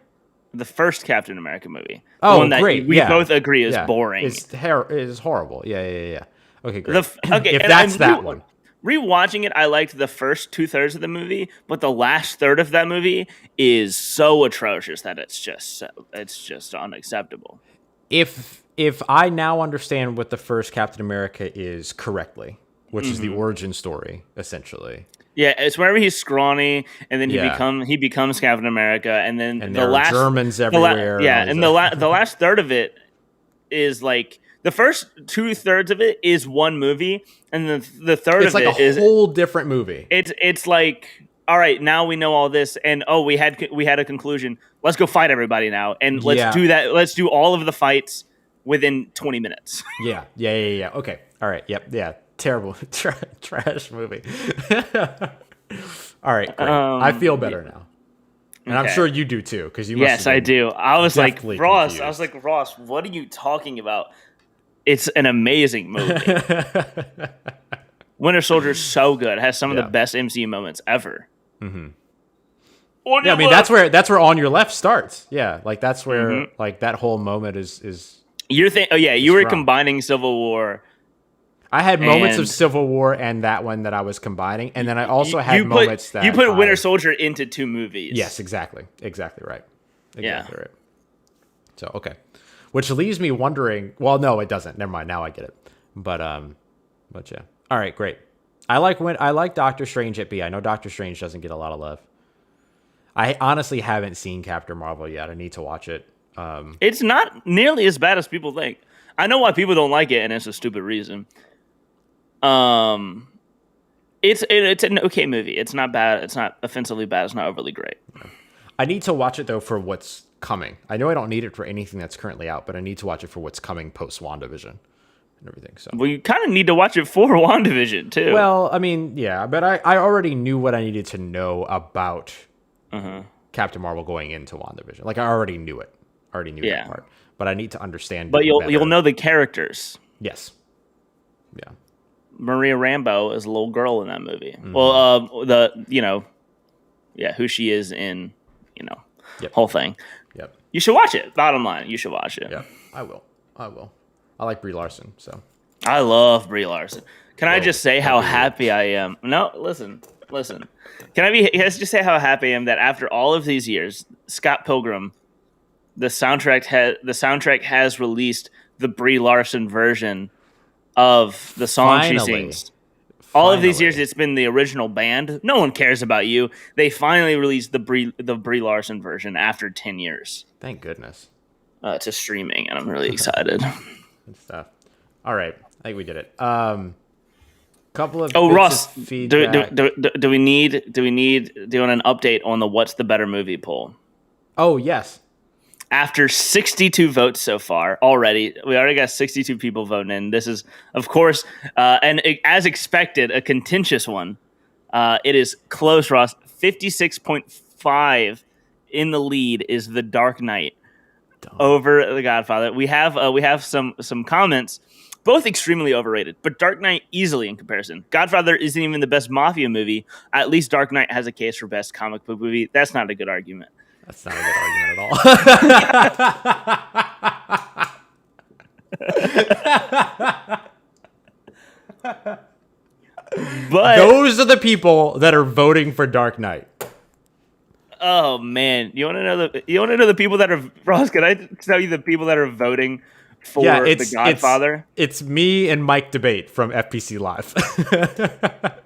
the first Captain America movie. The Oh, one that great. We yeah. both agree is Yeah. boring. It's horrible. Yeah. Okay, great. Okay, if and that's I'm that one. Rewatching it, I liked the first 2/3 of the movie, but the last third of that movie is so atrocious that it's just unacceptable. If I now understand what the first Captain America is correctly, which is the Mm-hmm. origin story, essentially. Yeah, it's whenever he's scrawny, and then Yeah. he becomes Captain America, and then And the there are last Germans the everywhere. yeah, all and these the last third of it is like the first 2/3 of it is one movie, and the third it's of like it is a whole different movie. it's like, all right, now we know all this, and we had a conclusion. Let's go fight everybody now, and let's Yeah. do that. Let's do all of the fights within 20 minutes. Yeah. Okay. All right. Yep. Yeah. Terrible. Trash movie. All right. Great. I feel better now. And I'm Okay. sure you do too, because you. Yes, I do. I was like, definitely Ross. confused. I was like, Ross, what are you talking about? It's an amazing movie. Winter Soldier is so good. It has some of Yeah. the best MCU moments ever. Mm-hmm. On Yeah, I your mean left. that's where On Your Left starts. Yeah, like that's where Mm-hmm. like that whole moment is. You're oh yeah, you were strong. combining Civil War. I had moments of And- Civil War and that one that I was combining, and then I also had you moments put, that you put I- Winter Soldier into two movies. Yes, exactly right. Yeah. Exactly right. So okay, which leaves me wondering. Well, no, it doesn't. Never mind. Now I get it. But yeah. All right, great. I like Doctor Strange at B. I know Doctor Strange doesn't get a lot of love. I honestly haven't seen Captain Marvel yet. I need to watch it. It's not nearly as bad as people think. I know why people don't like it, and it's a stupid reason. It's an okay movie. It's not bad. It's not offensively bad. It's not overly great. I need to watch it though for what's coming. I know I don't need it for anything that's currently out, but I need to watch it for what's coming post WandaVision and everything. So Well, you kind of need to watch it for WandaVision too. well, I mean, yeah, but I already knew what I needed to know about Captain Marvel going into WandaVision. Like I already knew it. I already knew Yeah. that part. But I need to understand but it you'll better. know the characters. Yes. Yeah. Maria Rambeau is a little girl in that movie. Mm-hmm. Well, who she is in, Yep. whole thing. Yep. You should watch it. Bottom line, you should watch it. Yep. I will. I like Brie Larson, so I love Brie Larson. Can I Whoa, just say how that'd be happy I am? No, listen. Can I just say how happy I am that after all of these years, Scott Pilgrim, the soundtrack has released the Brie Larson version of the song Finally. she sings. All of these years, Finally. it's been the original band. No one cares about you. They finally released the Brie Larson version after 10 years Thank goodness. to streaming, and I'm really excited. Good stuff. All right. I think we did it. Couple of Oh, bits Ross, of do feedback. we need an update on the What's the Better Movie poll? Oh, yes. After 62 votes so far already, we already got 62 people voting in. This is, of course, as expected, a contentious one. It is close, Ross. 56.5 in the lead is The Dark Knight over The Godfather. We have some comments, both extremely overrated, but Dark Knight easily in comparison. Godfather isn't even the best mafia movie. At least Dark Knight has a case for best comic book movie. That's not a good argument. That's not a good argument at all. But Those are the people that are voting for Dark Knight. oh man, you want to know the people that are Ross? Can I tell you the people that are voting for The Godfather? It's me and Mike Debate from FPC Live.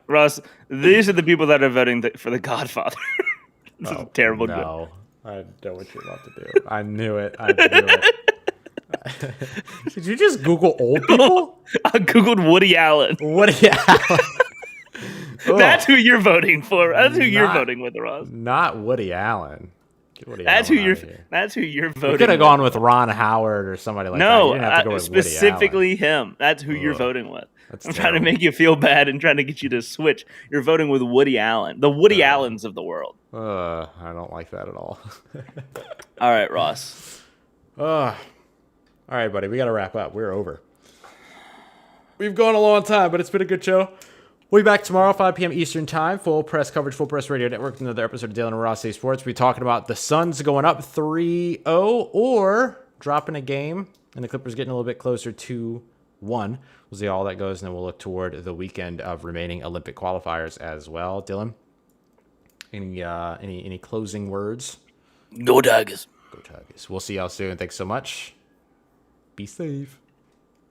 Ross, these are the people that are voting for The Godfather. This is a terrible joke. No, I know what you're about to do. I knew it. I knew it. Did you just Google old people? I googled Woody Allen. Woody Allen. That's who you're voting for. That's who you're voting with, Ross. Not Woody Allen. Get Woody That's Allen who you're. out of here. That's who you're voting. You could have gone with Ron Howard or somebody like that. No, You didn't have to go with specifically Woody Allen. him. That's who you're voting with. That's I'm trying to terrible. make you feel bad and trying to get you to switch. You're voting with Woody Allen, the Woody Allens of the world. I don't like that at all. All right, Ross. All right, buddy. We got to wrap up. We're over. We've gone a long time, but it's been a good show. We'll be back tomorrow, 5 p.m. Eastern Time. Full press coverage, Full Press Radio Network. Another episode of Dylan and Ross Say Sports. We'll be talking about the Suns going up 3-0 or dropping a game and the Clippers getting a little bit closer to 1. We'll see how all that goes, and then we'll look toward the weekend of remaining Olympic qualifiers as well. Dylan, any closing words? Go Tigers. Go Tigers. We'll see y'all soon. Thanks so much. Be safe.